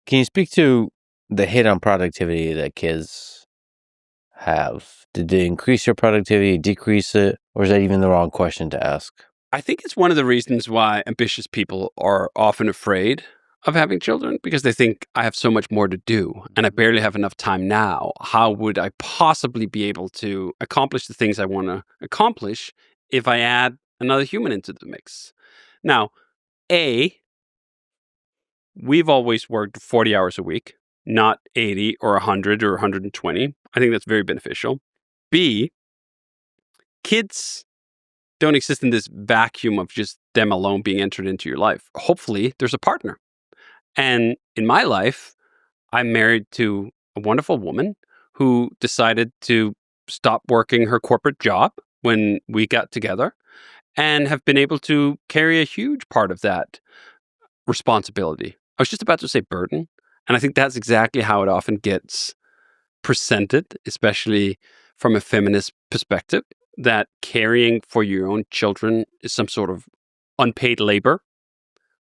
Can you speak to the hit on productivity that kids have? Did they increase your productivity, decrease it, or is that even the wrong question to ask? I think it's one of the reasons why ambitious people are often afraid of having children, because they think I have so much more to do and I barely have enough time now. How would I possibly be able to accomplish the things I want to accomplish if I add another human into the mix? Now, we've always worked 40 hours a week, not 80 or 100 or 120. I think that's very beneficial. B, kids don't exist in this vacuum of just them alone being entered into your life. Hopefully, there's a partner. And in my life, I'm married to a wonderful woman who decided to stop working her corporate job when we got together and have been able to carry a huge part of that responsibility. I was just about to say burden. And I think that's exactly how it often gets presented, especially from a feminist perspective, that caring for your own children is some sort of unpaid labor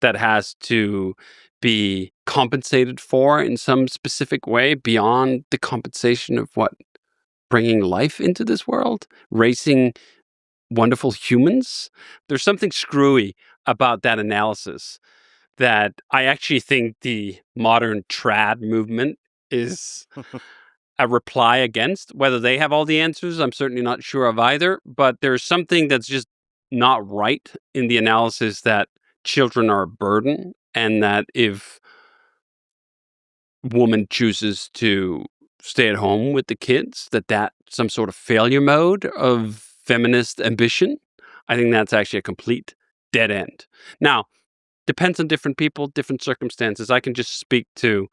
that has to be compensated for in some specific way beyond the compensation of what bringing life into this world, raising wonderful humans. There's something screwy about that analysis that I actually think the modern trad movement is a reply against. Whether they have all the answers, I'm certainly not sure of either, but there's something that's just not right in the analysis that children are a burden, and that if woman chooses to stay at home with the kids, that's some sort of failure mode of feminist ambition. I think that's actually a complete dead end. Now, depends on different people, different circumstances. I can just speak to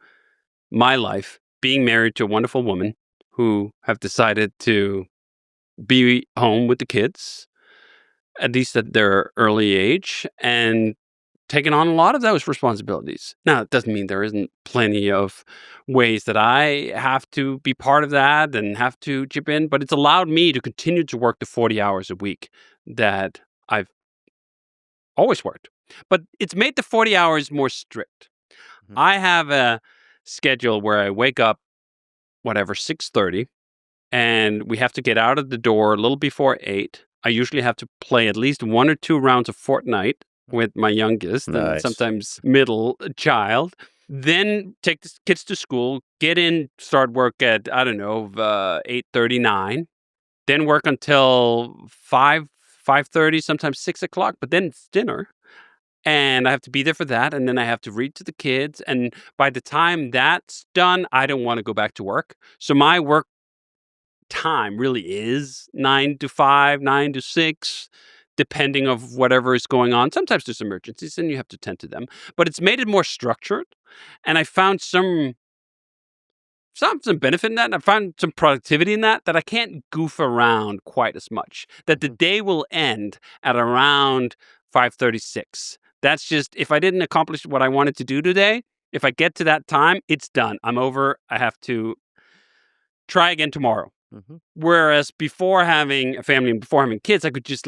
my life, being married to a wonderful woman who have decided to be home with the kids, at least at their early age, and taken on a lot of those responsibilities. Now, it doesn't mean there isn't plenty of ways that I have to be part of that and have to chip in, but it's allowed me to continue to work the 40 hours a week that I've always worked. But it's made the 40 hours more strict. Mm-hmm. I have a schedule where I wake up, 6:30, and we have to get out of the door a little before 8. I usually have to play at least 1 or 2 rounds of Fortnite with my youngest, and sometimes middle child. Then take the kids to school, get in, start work at, 8:39. Then work until 5:30, sometimes 6 o'clock, but then it's dinner. And I have to be there for that. And then I have to read to the kids. And by the time that's done, I don't want to go back to work. So my work time really is 9 to 5, 9 to 6, depending of whatever is going on. Sometimes there's emergencies and you have to tend to them. But it's made it more structured. And I found some benefit in that. And I found some productivity in that I can't goof around quite as much. That the day will end at around 5:36. That's just, if I didn't accomplish what I wanted to do today, if I get to that time, it's done. I'm over. I have to try again tomorrow. Mm-hmm. Whereas before having a family and before having kids, I could just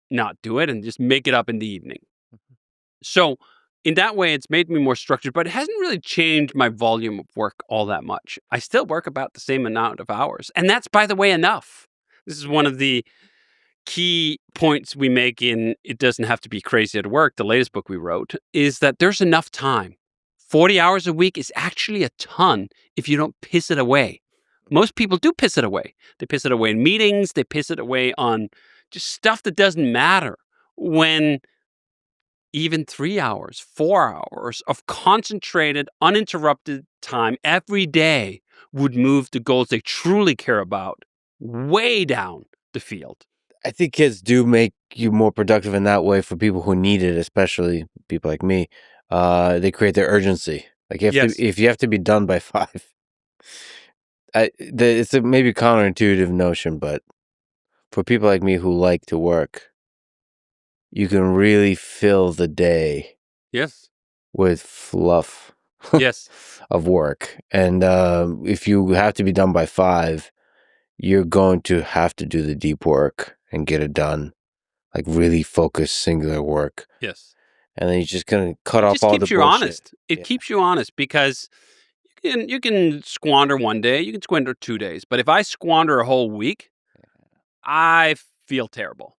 not do it and just make it up in the evening. Mm-hmm. So in that way, it's made me more structured, but it hasn't really changed my volume of work all that much. I still work about the same amount of hours. And that's, by the way, enough. This is one of the key points we make in It Doesn't Have to Be Crazy at Work, the latest book we wrote, is that there's enough time. 40 hours a week is actually a ton if you don't piss it away. Most people do piss it away. They piss it away in meetings. They piss it away on just stuff that doesn't matter, when even 3 hours, 4 hours of concentrated, uninterrupted time every day would move the goals they truly care about way down the field. I think kids do make you more productive in that way for people who need it, especially people like me. They create their urgency. If you have to be done by 5, it's a maybe counterintuitive notion, but for people like me who like to work, you can really fill the day with fluff of work. And if you have to be done by 5, you're going to have to do the deep work and get it done, really focused, singular work. Yes. and then you're just going to cut It off just all the keeps you bullshit. honest. It keeps you honest because you can squander one day, you can squander 2 days. But if I squander a whole week, I feel terrible.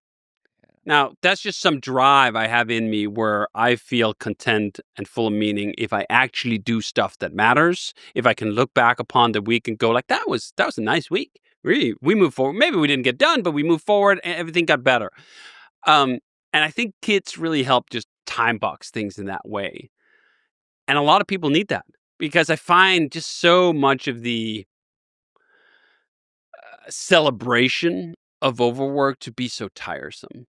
Now, that's just some drive I have in me where I feel content and full of meaning if I actually do stuff that matters. If I can look back upon the week and go like, that was a nice week. Really, we moved forward. Maybe we didn't get done, but we moved forward and everything got better. And I think kids really help just time box things in that way. And a lot of people need that because I find just so much of the celebration of overwork to be so tiresome.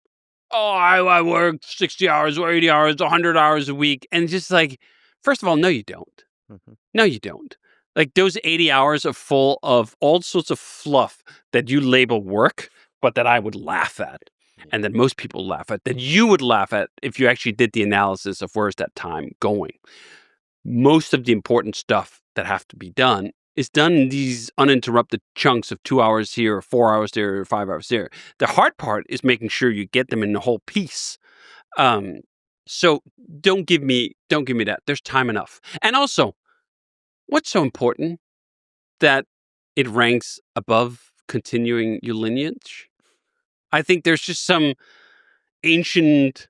Oh, I work 60 hours or 80 hours, 100 hours a week. And just like, first of all, no, you don't. No, you don't. Like those 80 hours are full of all sorts of fluff that you label work, but that I would laugh at and that most people laugh at, that you would laugh at if you actually did the analysis of where's that time going. Most of the important stuff that have to be done is done in these uninterrupted chunks of 2 hours here, or 4 hours there, or 5 hours there. The hard part is making sure you get them in the whole piece. So don't give me that. There's time enough. And also, what's so important that it ranks above continuing your lineage? I think there's just some ancient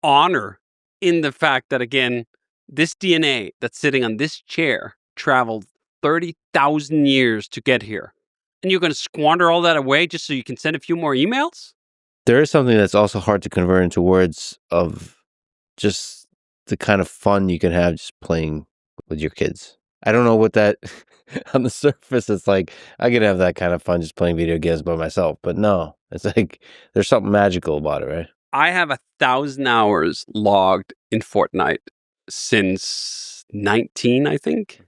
honor in the fact that, again, this DNA that's sitting on this chair traveled 30,000 years to get here. And you're going to squander all that away just so you can send a few more emails? There is something that's also hard to convert into words of just the kind of fun you can have just playing with your kids. I don't know what that, on the surface, it's like, I could have that kind of fun just playing video games by myself. But no, it's like, there's something magical about it, right? I have 1,000 hours logged in Fortnite since 19, I think.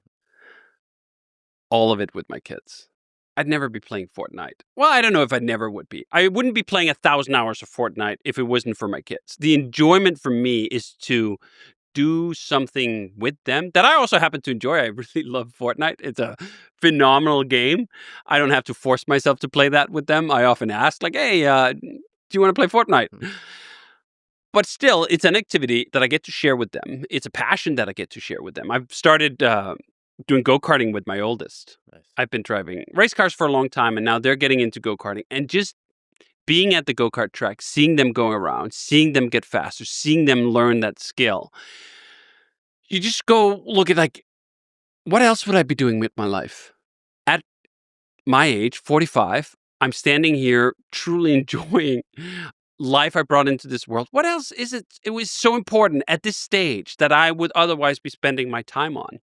All of it with my kids. I'd never be playing Fortnite. Well, I don't know if I never would be. I wouldn't be playing 1,000 hours of Fortnite if it wasn't for my kids. The enjoyment for me is to do something with them that I also happen to enjoy. I really love Fortnite. It's a phenomenal game. I don't have to force myself to play that with them. I often ask, like, hey, do you want to play Fortnite? But still, it's an activity that I get to share with them. It's a passion that I get to share with them. I've started doing go-karting with my oldest. Nice. I've been driving race cars for a long time, and now they're getting into go-karting. And just being at the go-kart track, seeing them go around, seeing them get faster, seeing them learn that skill, you just go look at, like, what else would I be doing with my life? At my age, 45, I'm standing here truly enjoying life I brought into this world. What else is it? It was so important at this stage that I would otherwise be spending my time on.